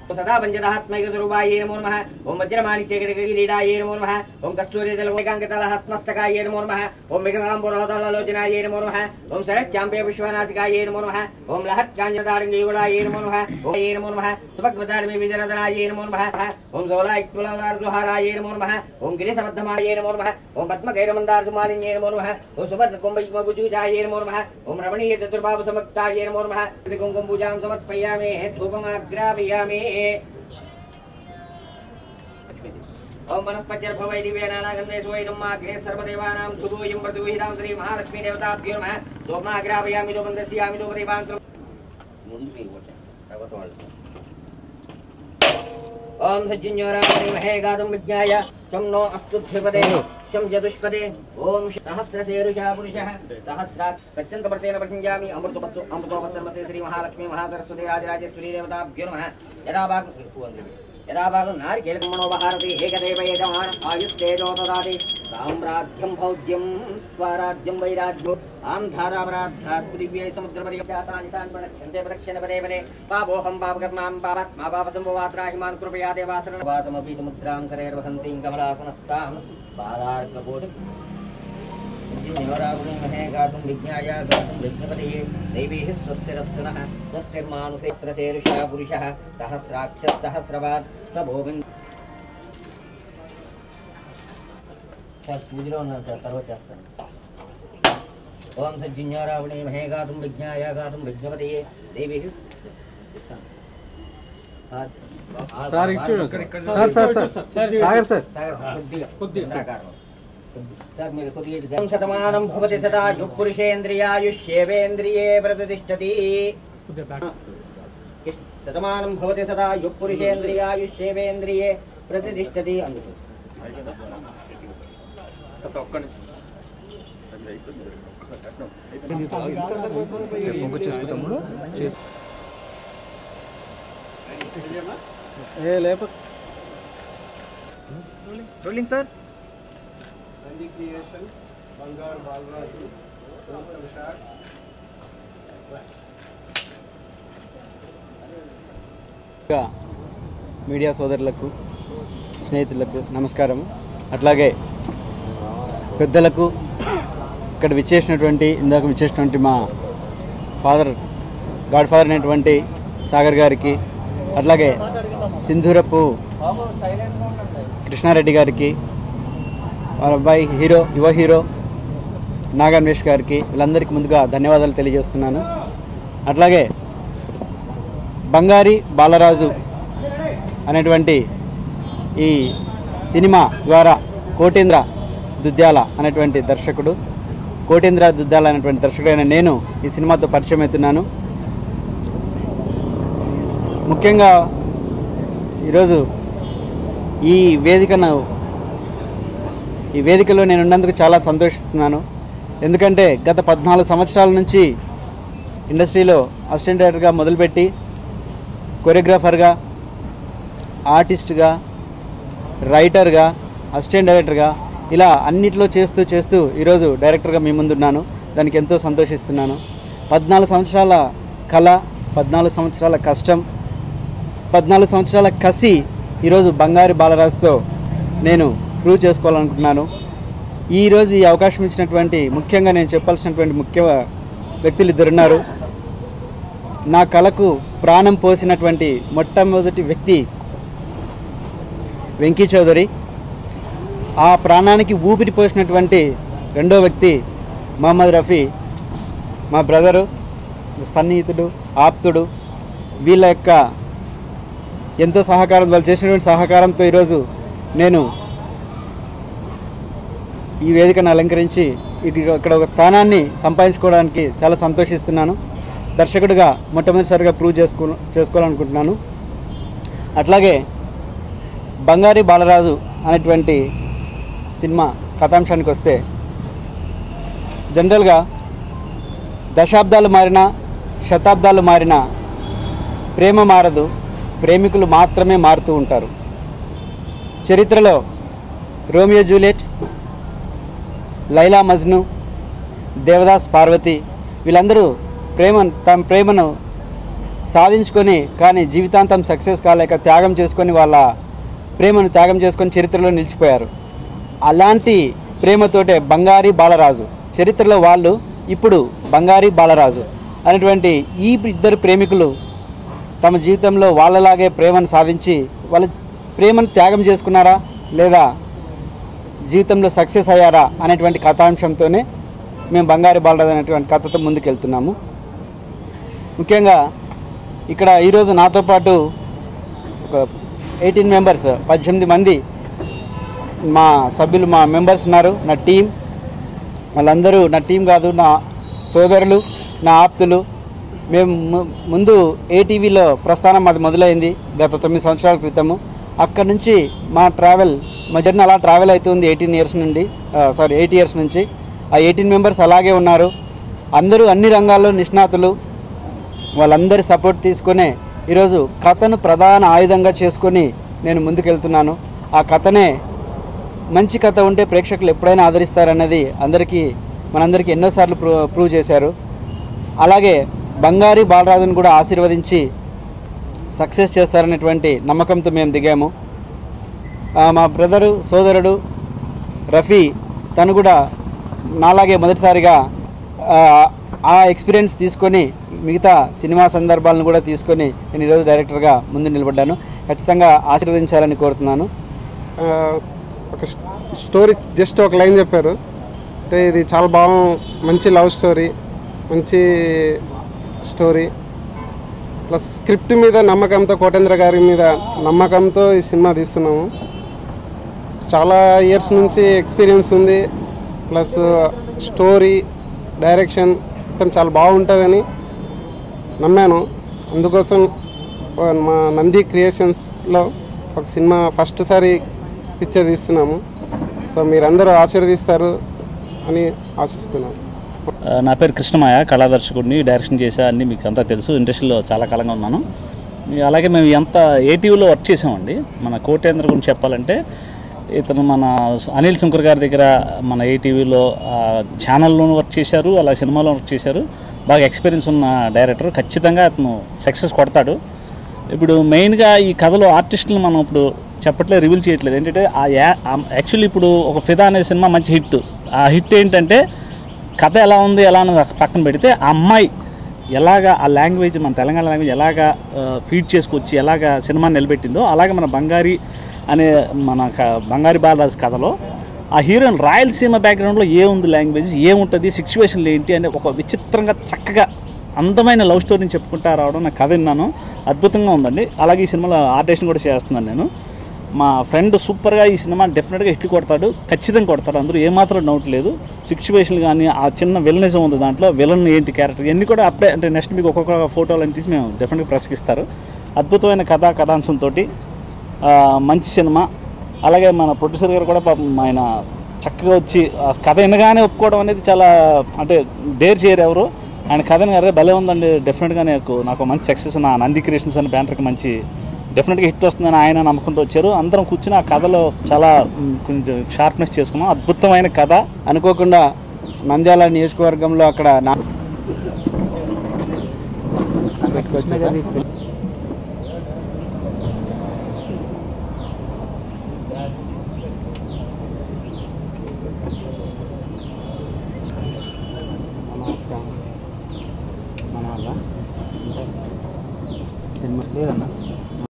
सदा पंचदात्मक स्वरूपाय नमो नमः। ओम वज्रमाणिक्यकिरीटाय नमो नमः। ओम कस्तूरिदलवैकाङ्कतलहस्तमस्तकाय नमो नमः। ओम विकटाम्बुरोदरलोचनाय नमो नमः। ओम शरच्चाम्बे विश्वनाथिकाय नमो नमः। ओम लहत्काञ्चदारङ्गयुगलाय नमो नमः। ओम नमो नमः। सुभक्वदारमे विजरदनाय नमो नमः। ओम सोलायुक्तुलगारद्वाराय नमो नमः। ओम गिरिसमद्धमाय नमो नमः। ओम पद्मकैरमन्दारसुमालिन्ये नमो नमः। ओम सुवर्णकुम्भयुग्मभुजूजाय नमो नमः। ओम रमणीयचतुर्बाहुसमक्ताय नमो नमः। कुङ्कुमपूजां समर्पयामि धूपमाग्रापयामि। ओम वनस्पतिर्भवै दिव्यनानागन्धे स्वैदम्माग्ने सर्वदेवानां धूपोऽयं प्रतिगृहीतां श्री महालक्ष्मी देवताभ्यो नमः। धूपमाग्रापयामि धूपं दर्शयामि धूपदीपान्तं ओम सज्जन्योरामहे गातुं विज्ञाय शं नो अस्तु ध्रुपदे शं चतुष्पदे ओम सहस्रशीर्षा पुरुषः सहस्रात् गच्छन्तपर्तेन प्रसञ्जामि अमृतोपत्सर्वते श्री महालक्ष्मी महासरस्वती राजराजेश्वरी देवताभ्यो नमः। यदा भागं नारिकेलकर्मणोपहारति एकदेव यजमान आयुस्तेजो ददाति साम्राज्यं भौज्यं स्वराज्यं वैराज्यो आन्धारावराध्यात् पृथिव्यै समुद्रपर्यन्तानि तानि प्रदक्षन्ते प्रदक्षिण पदे पदे पापोऽहं पापकर्मां पापात्मा पापसम्भवात्राहिमान् कृपया देवासनवासमपि मुद्रां करैर्वसन्तीं कमलासनस्तां बालार्ककोटि जिन्योरावृणीमहे गातुं विज्ञाय गातुं विघ्नपतये दैवीः स्वस्तिरस्तुनः स्वस्तिर्मानुषेस्रसेरुषः पुरुषः सहस्राक्षः सहस्रवात् स भूमिं पूजलो न सर्वशास्त्रम् ओम सज्जन्योरावृणीमहे गातुं विज्ञाय गातुं विघ्नपतये दैवीः సార్ ఇచ్చాడు sir sir sir Sagar sir కొద్దిగా शतमानं भवति सदा युक्पुरुषेन्द्रियायुष्येवेन्द्रिये प्रतिष्ठति शतमानं भवति सदा युक्पुरुषेन्द्रियायुष्येवेन्द्रिये प्रतिष्ठति rolling sir Creations, Bangar Balraju, media సోదరులకు స్నేహితులకు నమస్కారం. అట్లాగే పెద్దలకు ఇక్కడ ఇందాక విచ్చేసినటువంటి మా గాడ్ ఫాదర్ అయినటువంటి సాగర్ గారికి, అట్లాగే సింధూరపు కృష్ణారెడ్డి గారికి, వాళ్ళ అబ్బాయి యువ హీరో నాగన్వేష్ గారికి, వీళ్ళందరికీ ముందుగా ధన్యవాదాలు తెలియజేస్తున్నాను. అట్లాగే బంగారి బాలరాజు అనేటువంటి ఈ సినిమా ద్వారా కోటేంద్ర దుద్యాల అనేటువంటి దర్శకుడైన నేను ఈ సినిమాతో పరిచయం అవుతున్నాను. ముఖ్యంగా ఈరోజు ఈ వేదికలో నేను ఉన్నందుకు చాలా సంతోషిస్తున్నాను. ఎందుకంటే గత 14 సంవత్సరాల నుంచి ఇండస్ట్రీలో అసిస్టెంట్ డైరెక్టర్గా మొదలుపెట్టి కొరియోగ్రాఫర్గా, ఆర్టిస్ట్గా, రైటర్గా, అసిస్టెంట్ డైరెక్టర్గా ఇలా అన్నిట్లో చేస్తూ ఈరోజు డైరెక్టర్గా మీ ముందున్నాను. దానికి ఎంతో సంతోషిస్తున్నాను. 14 సంవత్సరాల కళ, 14 సంవత్సరాల కష్టం, 14 సంవత్సరాల కసి ఈరోజు బంగారి బాలరాజుతో నేను ప్రూవ్ చేసుకోవాలనుకుంటున్నాను. ఈరోజు ఈ అవకాశం ఇచ్చినటువంటి, ముఖ్యంగా నేను చెప్పాల్సినటువంటి ముఖ్య వ్యక్తులు ఇద్దరున్నారు. నా కళకు ప్రాణం పోసినటువంటి మొట్టమొదటి వ్యక్తి వెంకీ చౌదరి, ఆ ప్రాణానికి ఊపిరి పోసినటువంటి రెండో వ్యక్తి మహమ్మద్ రఫీ, మా బ్రదరు, సన్నిహితుడు, ఆప్తుడు. వీళ్ళ యొక్క ఎంతో సహకారం, వాళ్ళు చేసినటువంటి సహకారంతో ఈరోజు నేను ఈ వేదికను అలంకరించి ఇక్కడ ఒక స్థానాన్ని సంపాదించుకోవడానికి చాలా సంతోషిస్తున్నాను. దర్శకుడిగా మొట్టమొదటిసారిగా ప్రూవ్ చేసుకోవాలనుకుంటున్నాను. అట్లాగే బంగారి బాలరాజు అనేటువంటి సినిమా కథాంశానికి వస్తే, జనరల్గా దశాబ్దాలు మారినా, శతాబ్దాలు మారినా ప్రేమ మారదు, ప్రేమికులు మాత్రమే మారుతూ ఉంటారు. చరిత్రలో రోమియో జూలియట్, లైలా మజ్ను, దేవదాస్ పార్వతి వీళ్ళందరూ తమ ప్రేమను సాధించుకొని కానీ జీవితాంతం సక్సెస్ కాలేక త్యాగం చేసుకొని వాళ్ళ ప్రేమను త్యాగం చేసుకొని చరిత్రలో నిలిచిపోయారు. అలాంటి ప్రేమతోటే బంగారి బాలరాజు చరిత్రలో వాళ్ళు ఇప్పుడు బంగారి బాలరాజు అనేటువంటి ఈ ఇద్దరు ప్రేమికులు తమ జీవితంలో వాళ్ళలాగే ప్రేమను సాధించి వాళ్ళ ప్రేమను త్యాగం చేసుకున్నారా లేదా జీవితంలో సక్సెస్ అయ్యారా అనేటువంటి కథాంశంతోనే మేము బంగారి బాలరాజు అనేటువంటి కథతో ముందుకెళ్తున్నాము. ముఖ్యంగా ఇక్కడ ఈరోజు నాతో పాటు ఒక 18 మెంబర్స్ 18 మంది మా సభ్యులు మా మెంబర్స్ ఉన్నారు. నా టీం వాళ్ళందరూ నా టీం కాదు, నా సోదరులు, నా ఆప్తులు. మేము ముందు ఏటీవీలో ప్రస్థానం మాది మొదలైంది గత 9 సంవత్సరాల క్రితము. అక్కడి నుంచి మా జర్నీ అలా ట్రావెల్ అవుతుంది 8 ఇయర్స్ నుంచి. ఆ 18 మెంబర్స్ అలాగే ఉన్నారు. అందరూ అన్ని రంగాల్లో నిష్ణాతులు. వాళ్ళందరి సపోర్ట్ తీసుకునే ఈరోజు కథను ప్రధాన ఆయుధంగా చేసుకొని నేను ముందుకెళ్తున్నాను. ఆ కథనే మంచి కథ ఉంటే ప్రేక్షకులు ఎప్పుడైనా ఆదరిస్తారన్నది మనందరికీ ఎన్నోసార్లు ప్రూవ్ చేశారు. అలాగే బంగారి బాలరాజును కూడా ఆశీర్వదించి సక్సెస్ చేస్తారనేటువంటి నమ్మకంతో మేము దిగాము. మా బ్రదరు సోదరుడు రఫీ తను కూడా నాలాగే మొదటిసారిగా ఆ ఎక్స్పీరియన్స్ తీసుకొని మిగతా సినిమా సందర్భాలను కూడా తీసుకొని నేను ఈరోజు డైరెక్టర్గా ముందు నిలబడ్డాను. ఖచ్చితంగా ఆశీర్వదించాలని కోరుతున్నాను. ఒక స్టోరీ జస్ట్ ఒక లైన్ చెప్పారు అంటే ఇది చాలా మంచి లవ్ స్టోరీ, మంచి స్టోరీ ప్లస్ స్క్రిప్ట్ మీద నమ్మకంతో, కోటేంద్ర గారి మీద నమ్మకంతో ఈ సినిమా తీస్తున్నాము. చాలా ఇయర్స్ నుంచి ఎక్స్పీరియన్స్ ఉంది. ప్లస్ స్టోరీ, డైరెక్షన్ మొత్తం చాలా బాగుంటుందని నమ్మాను. అందుకోసం మా నంది క్రియేషన్స్లో ఒక సినిమా ఫస్ట్ సారి పిక్చర్ తీస్తున్నాము. సో మీరందరూ ఆశీర్వదిస్తారు అని ఆశిస్తున్నాను. నా పేరు కృష్ణమాయ, కళాదర్శకుడిని, డైరెక్షన్ చేసా, అన్నీ మీకు అంతా తెలుసు. ఇండస్ట్రీలో చాలా కాలంగా ఉన్నాను. అలాగే మేము ఎంత ఏటీవీలో వర్క్ చేసామండి. మన కోటేంద్ర గురించి చెప్పాలంటే ఇతను మన అనిల్ శంకర్ గారి దగ్గర మన ఏటీవీలో ఛానల్లోనూ వర్క్ చేశారు, అలా సినిమాలో వర్క్ చేశారు. బాగా ఎక్స్పీరియన్స్ ఉన్న డైరెక్టర్. ఖచ్చితంగా అతను సక్సెస్ కొడతాడు. ఇప్పుడు మెయిన్గా ఈ కథలో ఆర్టిస్టులు మనం ఇప్పుడు చెప్పట్లేదు, రివీల్ చేయట్లేదు. ఏంటంటే యాక్చువల్లీ ఇప్పుడు ఒక ఫిదా అనే సినిమా మంచి హిట్. ఆ హిట్ ఏంటంటే కథ ఎలా ఉంది ఎలా అని పక్కన పెడితే ఆ అమ్మాయి ఎలాగా ఆ లాంగ్వేజ్, మన తెలంగాణ లాంగ్వేజ్ ఎలాగా ఫీడ్ చేసుకొచ్చి ఎలాగా సినిమాని నిలబెట్టిందో అలాగే మన బంగారి బాలరాజు కథలో ఆ హీరోయిన్ రాయలసీమ బ్యాక్గ్రౌండ్లో ఏముంది, లాంగ్వేజ్ ఏముంటుంది, సిచ్యువేషన్లు ఏంటి అనే ఒక విచిత్రంగా చక్కగా అందమైన లవ్ స్టోరీని చెప్పుకుంటా రావడం నా కథ విన్నాను. అద్భుతంగా ఉందండి. అలాగే ఈ సినిమాలో ఆర్టిస్ట్ని కూడా చేస్తున్నాను నేను. మా ఫ్రెండ్ సూపర్గా ఈ సినిమా డెఫినెట్గా హిట్ కొడతాడు, ఖచ్చితంగా కొడతాడు. అందరూ ఏమాత్రం డౌట్ లేదు. సిచ్యువేషన్లు కానీ ఆ చిన్న విలనిజం ఉంది దాంట్లో, విలన్ ఏంటి క్యారెక్టర్ ఇవన్నీ కూడా అప్పుడే అంటే నెక్స్ట్ మీకు ఒక్కొక్క ఫోటోలను తీసి మేము డెఫినెట్గా ప్రసకిస్తారు. అద్భుతమైన కథాంశంతో మంచి సినిమా. అలాగే మన ప్రొడ్యూసర్ గారు కూడా పాపం ఆయన చక్కగా వచ్చి కథ వినగానే ఒప్పుకోవడం అనేది చాలా అంటే డేర్ చేయరు ఎవరు. ఆయన కథని గారే భలే ఉందండి, డెఫినెట్గా నాకు మంచి సక్సెస్, నా నంది క్రియేషన్స్ అనే బ్యానర్కి మంచి డెఫినెట్గా హిట్ వస్తుందని ఆయన నమ్మకంతో వచ్చారు. అందరం కూర్చుని ఆ కథలో చాలా కొంచెం షార్ప్నెస్ చేసుకున్నాం. అద్భుతమైన కథ. అనుకోకుండా నంద్యాల నియోజకవర్గంలో అక్కడ సినిమా లేదన్నా